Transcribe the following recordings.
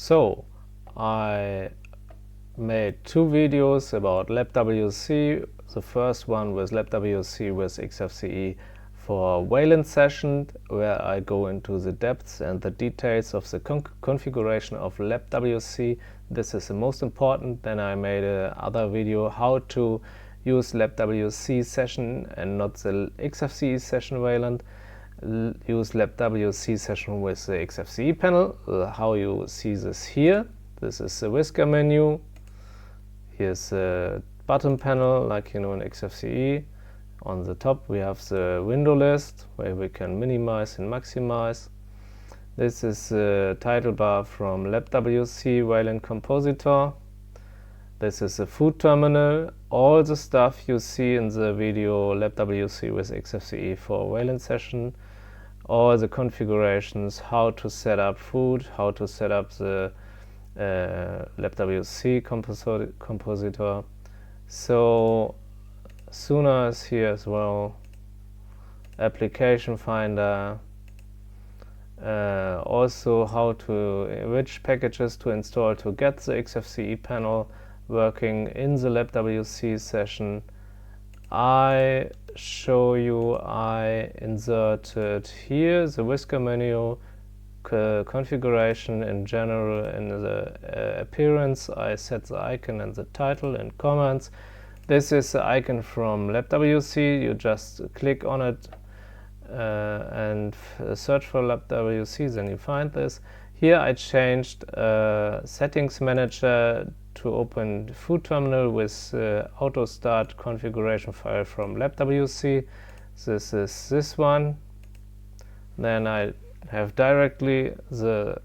So I made two videos about labwc. The first one was labwc with xfce for Wayland session, where I go into the depths and the details of the configuration of labwc. This is the most important. Then I made another video how to use labwc session and not the xfce session Wayland. Use labwc session with the xfce panel. How you see this here. This is the whisker menu. Here's the button panel, like in xfce. On the top we have the window list where we can minimize and maximize. This is the title bar from labwc wayland-compositor. This is the food terminal. All the stuff you see in the video labwc with xfce for Wayland session. All the configurations, how to set up food, how to set up the labwc compositor. So Sooner is here as well. Application finder. Also how to which packages to install to get the xfce panel working in the labwc session. I show you I inserted here the whisker menu configuration in general. In the appearance I set the icon and the title and comments. This is the icon from labwc. You just click on it and search for labwc, then you find this. Here I changed settings manager to open food terminal with auto start configuration file from labwc. This is this one. Then I have directly the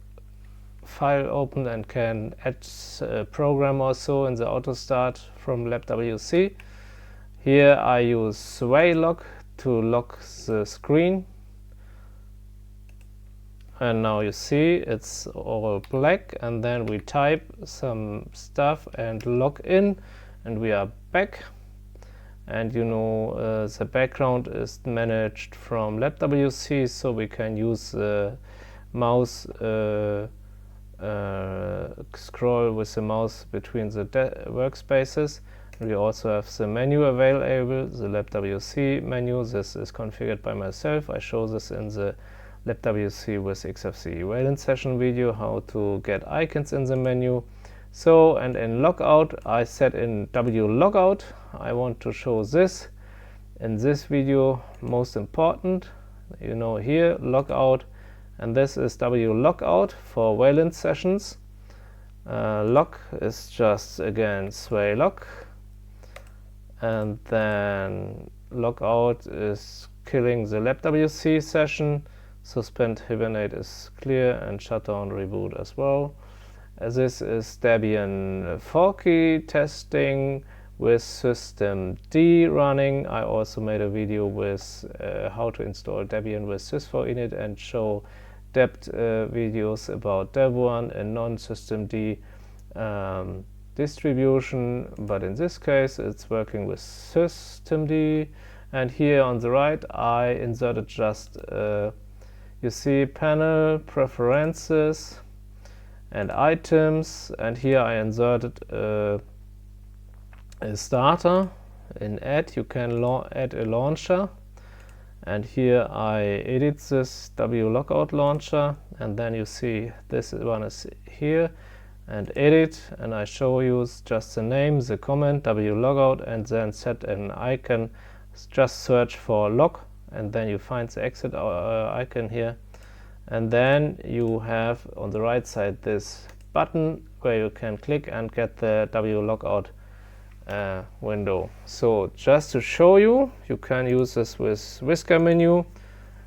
file open and can add a program also in the auto start from labwc. Here I use waylog to lock the screen, and now you see it's all black, and then we type some stuff and log in and we are back. And you know the background is managed from labwc, so we can use the mouse scroll with the mouse between the workspaces. We also have the menu available, the labwc menu. This is configured by myself. I show this in the labwc with xfce Wayland session video, how to get icons in the menu. So, and in logout I set in wlogout. I want to show this in this video, most important. You know, here logout, and this is wlogout for Wayland sessions. Log is just again sway log, and then logout is killing the labwc session. Suspend hibernate is clear, and shutdown reboot as well. This is Debian forky testing with system D running. I also made a video with how to install Debian with sys4init and show depth videos about Debian and non-system D distribution, but in this case it's working with system D. And here on the right I inserted just you see panel preferences and items, and here I inserted a starter. In add you can add a launcher, and here I edit this wlogout launcher, and then you see this one is here, and edit, and I show you just the name, the comment wlogout, and then set an icon. Just search for log, and then you find the exit icon here. And then you have on the right side this button where you can click and get the wlogout window. So just to show you, you can use this with whisker menu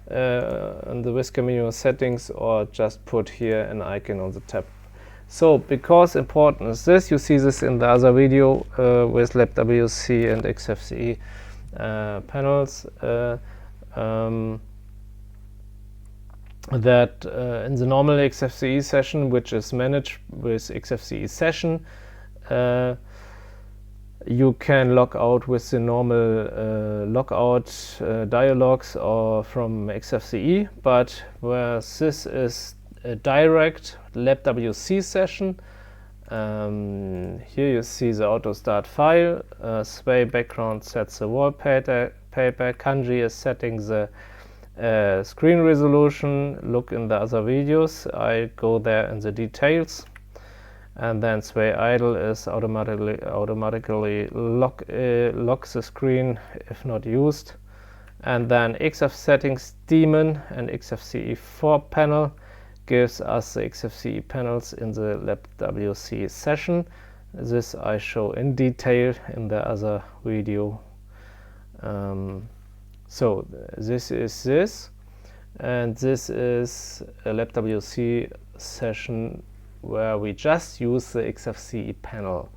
in the whisker menu settings, or just put here an icon on the tab. So because important is this, you see this in the other video with labwc and xfce panels. That in the normal xfce session, which is managed with xfce session, you can log out with the normal logout dialogues or from xfce, but where this is a direct labwc session. Here you see the auto start file. Sway background sets the wallpaper. Kanji is setting the screen resolution. Look in the other videos. I go there in the details. And then sway idle is automatically locks the screen if not used. And then xf settings daemon and xfce4-panel gives us the xfce panels in the labwc session. This I show in detail in the other video. So this is this, and this is a labwc session where we just use the xfce panel.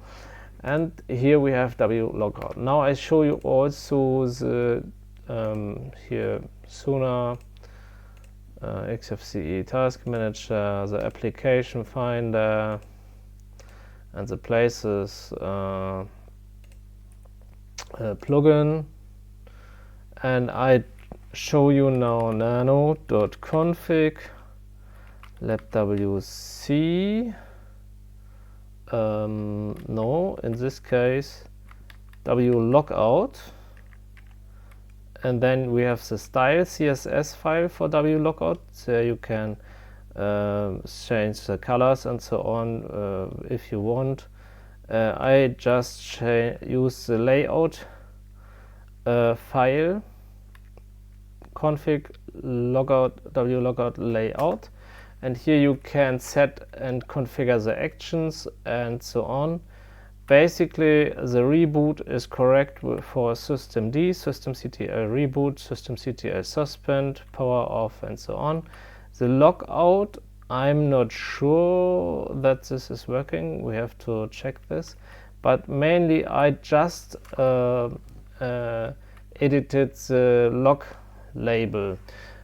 And here we have wlogout. Now I show you also the here sooner, xfce task manager, the application finder, and the places plugin. And I show you now nano.config labwc. No, in this case wlogout. And then we have the style CSS file for wlogout. There you can change the colors and so on if you want. I just use the layout file config wlogout layout, and here you can set and configure the actions and so on. Basically, the reboot is correct for systemd, systemctl reboot, systemctl suspend, power off, and so on. The logout, I'm not sure that this is working. We have to check this. But mainly, I just edited the log label.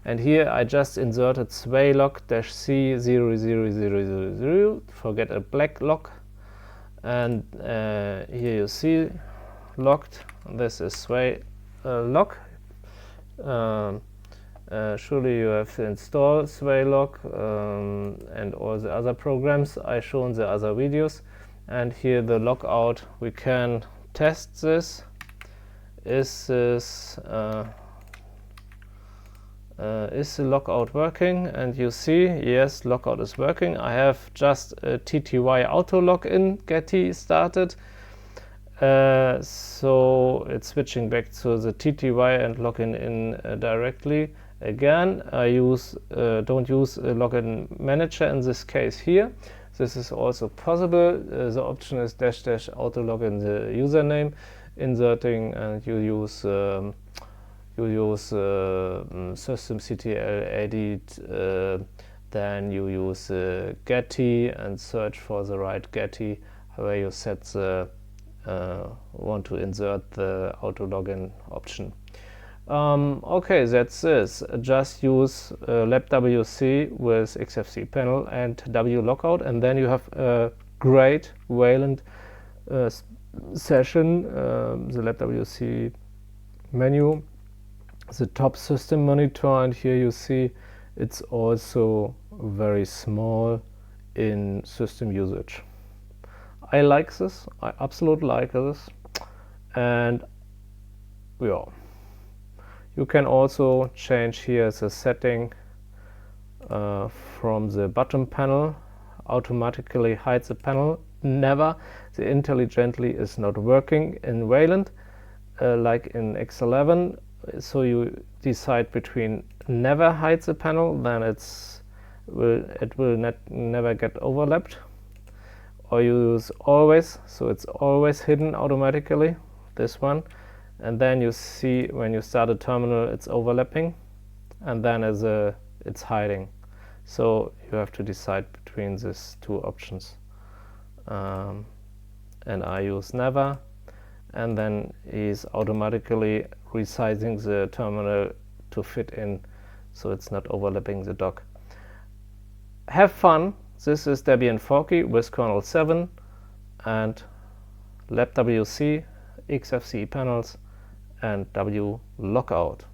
And here I just inserted swaylog-c 00000, forget a black log. And here you see logged. This is sway log. Surely you have to install swaylog and all the other programs I show in the other videos. And here the logout, we can test this. Is the logout working? And you see, yes, logout is working. I have just a tty auto login getty started, so it's switching back to the tty and login in directly. Again, I don't use a login manager in this case here. This is also possible. The option is -- auto login the username, inserting, and you use systemctl edit, then you use getty and search for the right getty where you set the want to insert the auto login option. Okay, that's this. Just use labwc with xfce panel and wlogout, and then you have a great Wayland session. The labwc menu, the top system monitor, and here you see it's also very small in system usage. I like this. I absolutely like this. And yeah, you can also change here the setting from the bottom panel. Automatically hide the panel. Never. The intelligently is not working in Wayland like in X11. So you decide between never hide the panel, then it will never get overlapped, or you use always, so it's always hidden automatically, this one. And then you see when you start a terminal it's overlapping, and then it's hiding. So you have to decide between these two options. And I use never, and then he's automatically resizing the terminal to fit in, so it's not overlapping the dock. Have fun. This is Debian Forky with kernel 7 and labwc, xfce panels, and wlogout.